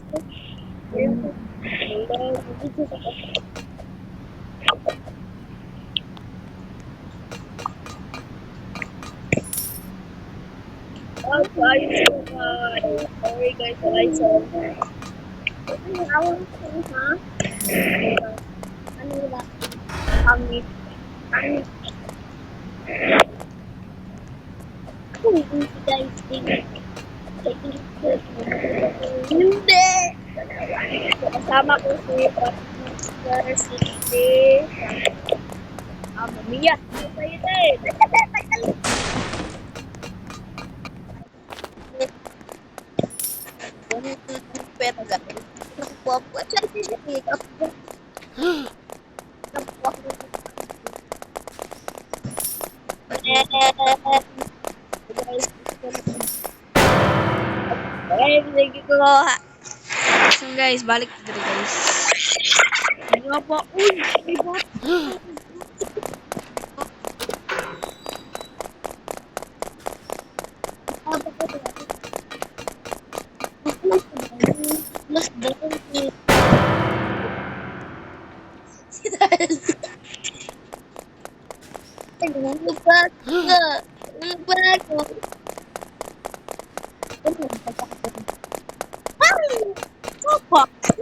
Oh, guys, sorry guys, guys. Ano ha? Ano ba? Pangit. Pangit. Hindi guys, hindi. Kasama ko si Pastor City. Mamiya. Sa'yo tayo. Pero guys, nakuha po siya siya. Nakuha ko. Guys, thank you ko. So guys, balik dito guys. Ano po? Uy, iba. Mas dapat ni lupa ko.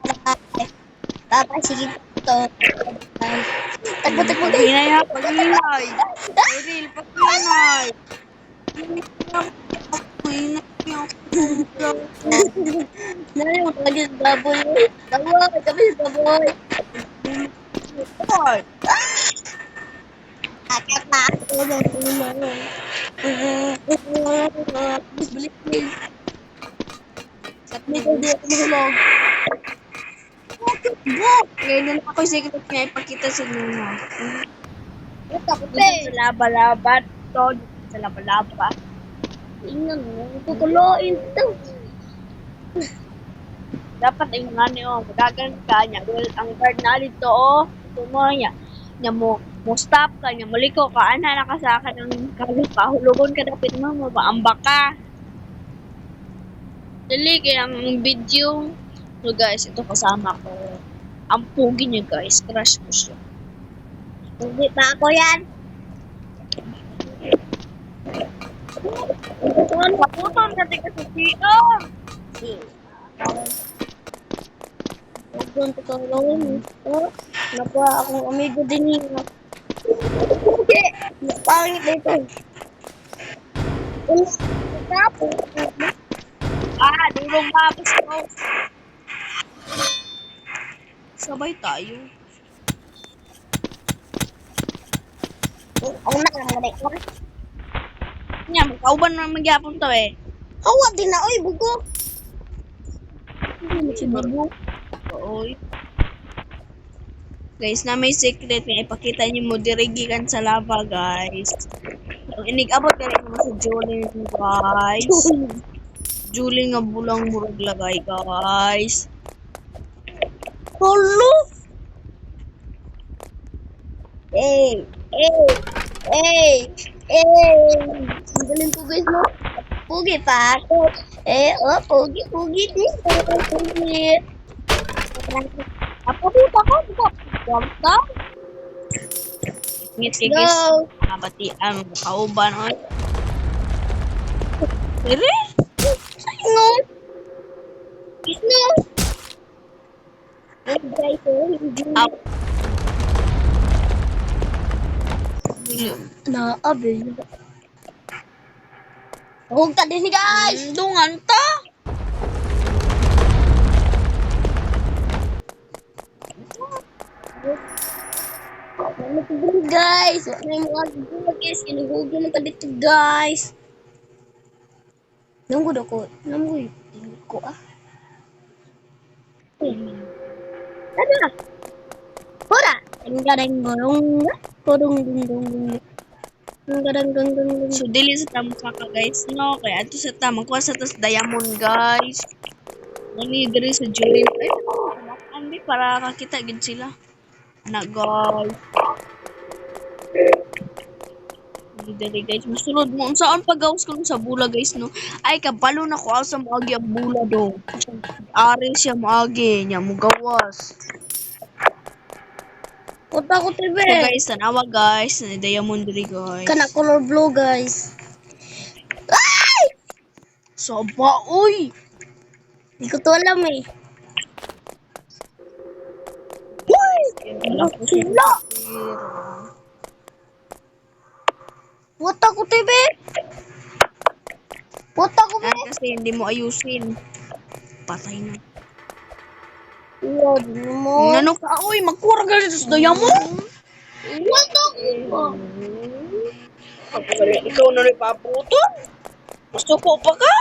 Apa? Papa, sige to. Takbo-takbo Pag-inay ha, pag-inay. Cyril, pag-inay. Pag-inay niya. Nari mo lagi sa baboy. Baboy, kami sa baboy. Hoy. Akit na ako ng ulo. Balik, please. Hindi ko di ako mahulog. Ngayon na ako yung secret niya ipakita sa inyo. Ano ka, Dito sa laba-laba. Ito, dito sa laba-laba. Ingnan mo, kukuloyin ito. Dapat ay mga ano, magagan ka niya. Well, ang guard na dito, oh. Ito mo niya. Niya mo stop ka, niya maliko ka. Ana, nakasaka ng kalit pa. Hulugon ka dapat mo, mabaamba ka. Dali, kaya ang video. So guys, ito kasama ko. Ang pugi niya guys. Crush ko siya. Hindi pa ako yan. Tuwan, paputon ka tika sa CR. Huwag doon tutulungin. Nakuha akong amigo din niya. Hindi. Pangit na ito. Durong mabas ko. Sabay tayo. Ako na lang naman ko. Nya, magkauban na magyapon to eh. Hawa din na, oy, bugo. Si Babu. Oy. Guys, na may secret nga ipakita niyo mo dirigikan sa lava, guys. Ang inig-abot ka rin naman sa Julie, guys. Julie nga bulang murag lagay, guys. Holo. Hey, hey, hey, hey. Ang galing ko guys mo. Pugi pa ako. Pugi, pugi din. Pugi. Apa dito ko? Basta. Ngiti guys. Go. Mabatian, kauban, oy. Dire? No. No. Hey guys, Up. na abi. Huwag ka din guys. Dungan ta. Ano ko din guys? Ano yung mga gula guys? Kinuhugyo mo ka dito guys. Nunggu ako. Nunggu ko ah. Ano na? Hura! Tinggarang gorong. Gorong dung dung dung. Tinggarang dung dung dung. So, dili sa tamo ka guys, no? Kaya ato sa tamo, kuha sa tas diamond, guys. Nani diri sa Julie. Ay, ano, para kakita gid sila. Anak, guys. dali guys. Masulod mo. Saan pagawas ko sa bula guys no? Ay kabalo na ko asa maagi ang bula do. Ari siya maagi niya mo gawas. Punta ko TV. So guys, tanawa guys. Na diamond diri guys. Kana color blue guys. Ay! Saba uy. Hindi ko to alam eh. Wala ko Sila! Punta ko TV. Punta ko Ah, kasi hindi mo ayusin. Patay na. Wag mo. Ano ka? Uy, magkura ka dito sa diamond. Wag ako. Ikaw na rin paputon? Gusto ko pa ka?